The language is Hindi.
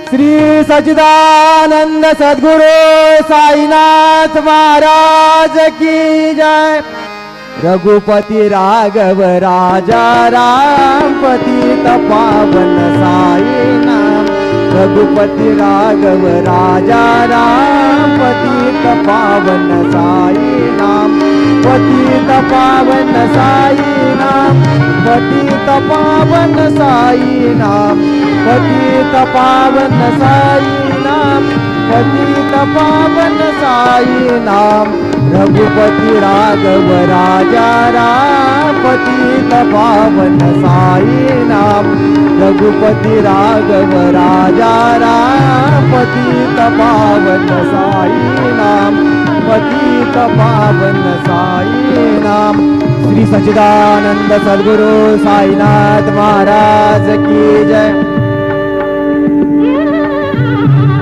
श्री सच्चिदानंद सद्गुरु साईनाथ महाराज की जय। रघुपति राघव राजा राम पतित पावन साई नाम। रघुपति राघव राजा राम पतित पावन साई नाम। पतित पावन साई नाम। पतित पावन साई नाम। पतित पावन साई नाम। पतित पावन साई नाम। रघुपति राघव राजा राम पतित पावन साई नाम। रघुपति राघव राजा राम पतित पावन साई नाम। पतित पावन साई नाम। श्री सच्चिदानंद सद्गुरु साईनाथ महाराज की जय।